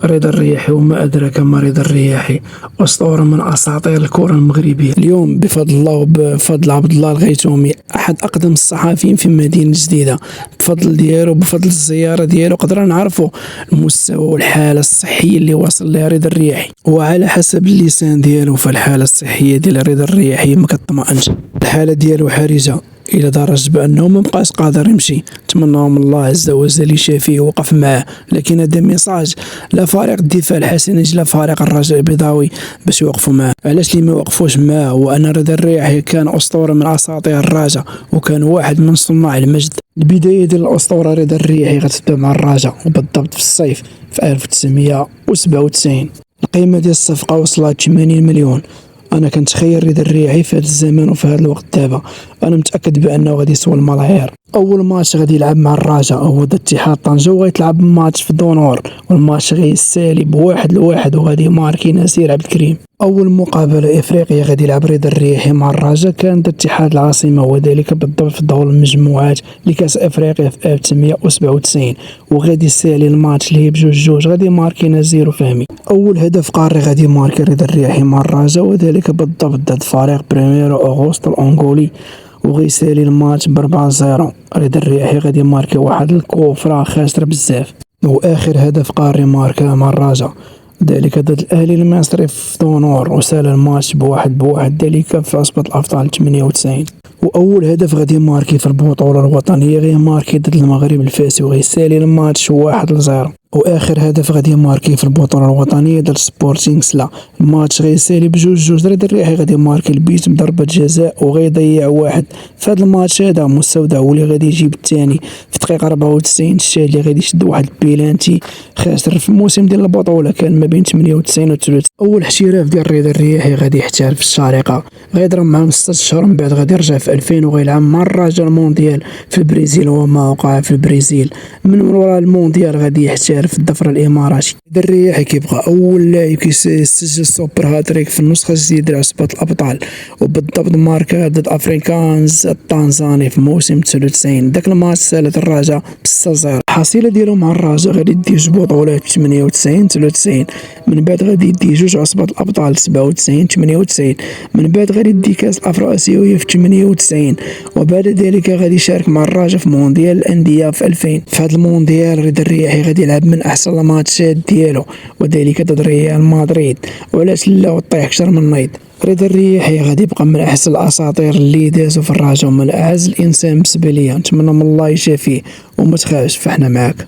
رضا الرياحي وما أدراك ما رضا الرياحي، أسطورة من أساطير الكرة المغربية. اليوم بفضل الله وبفضل عبد الله الغيتومي أحد أقدم الصحفيين في مدينة جديدة، بفضل ديالو بفضل الزيارة ديالو قدرنا نعرفوا المستوى والحالة الصحية اللي وصل لها رضا الرياحي. وعلى حسب اللسان ديالو فالحالة الصحية ديال رضا الرياحي ما كتطمئنش، الحالة ديالو حرجة إلى درجة بأنه مبقاش قادر يمشي. نتمنى من الله عز وجل يشافيه ويوقف معاه، لكن هذا ميساج لا فريق الدفاع الحسنيج لا فريق الرجاء البيضاوي باش يوقفوا معاه. علاش اللي ما وقفوش معاه؟ وأن رضا الرياحي كان أسطورة من أساطير الرجاء، وكان واحد من صناع المجد. البداية ديال الأسطورة رضا الرياحي غتبدا مع الرجاء، وبالضبط في الصيف في 1997. القيمة ديال الصفقة وصلت 80 مليون. انا كنتخيل رضا الرياحي في هذا الزمان وفي هذا الوقت دابا، انا متاكد بانه غادي يسوى الملايير. اول ماتش غادي يلعب مع الرجاء هو ضد اتحاد طنجة، وغيتلعب ماتش في دونور، والماتش غيسالي ب1-1 وغادي يماركي نسير عبد الكريم. اول مقابله افريقيه غادي يلعب رضا الرياحي مع الرجاء كان ضد اتحاد العاصمه، وذلك بالضبط في دور المجموعات لكاس افريقيا في 1997، وغادي يسالي الماتش اللي هي ب2-2 غادي يماركي نزير وفهمي. اول هدف قاري غادي يماركي رضا الرياحي مع الرجاء، وذلك بالضبط ضد فريق بريميرو اوغوست الانغولي، وغيسالي الماتش ب4-0. رضا الرياحي غادي يماركي واحد الكوفرة خاسرة بزاف. واخر هدف قاري ماركاه مع الرجاء ذلك ضد الاهلي المصري في دونور، وسال الماتش ب1-1 ذلك في عصبة الابطال 98. واول هدف غادي يماركي في البطولة الوطنية غيماركي ضد المغرب الفاسي، وغيسالي الماتش 1-0. واخر هدف غادي يماركي في البطوله الوطنيه ديال سبورتينغ سلا، الماتش غيسالي ب2-2. رضا الرياحي غادي يماركي البيت بضربه جزاء وغيضيع واحد. في هذا الماتش هذا مستودع هو اللي غادي يجيب الثاني في دقيقه 94. الشاهد اللي غادي يشد واحد البيلانتي خاسر في الموسم ديال البطوله كان ما بين 98 و 93. اول احتراف ديال رضا الرياحي غادي يحترف في الشارقه، غيضرب معاهم 6 اشهر من بعد غادي يرجع في 2000 وغيلعب مع الرجاء المونديال في البرازيل وما وقع في البرازيل. من وراء المونديال غادي يحترف في الظفر الاماراتي. رضا الرياحي كيبقى اول لاعب كيسجل سوبر هاتريك في النسخه الجديده ديال عصبة الابطال، وبالضبط ماركا ضد افريكانز التنزاني في موسم 99. داك الماتش سالت الرجاء ب6-0. الحصيله ديالو مع الرجاء غادي يدي 2 بطولات في 98 93، من بعد غادي يدي 2 عصبة الابطال 97 98، من بعد غادي يدي كاس الافرو اسيويه في 98، وبعد ذلك غادي يشارك مع الرجاء في مونديال الانديه في 2000. في هذا المونديال رضا الرياحي غادي يلعب من احسن الماتشات ديالو، وذلك ضد ريال مدريد، وعلاش لا وطيح اكثر من نيض. رضا الرياحي غادي يبقى من احسن الاساطير اللي دازوا في الرجاء ومن اعز الانسان بالنسبه ليا. نتمنى من الله يشافيه وما تخافش فاحنا معاك.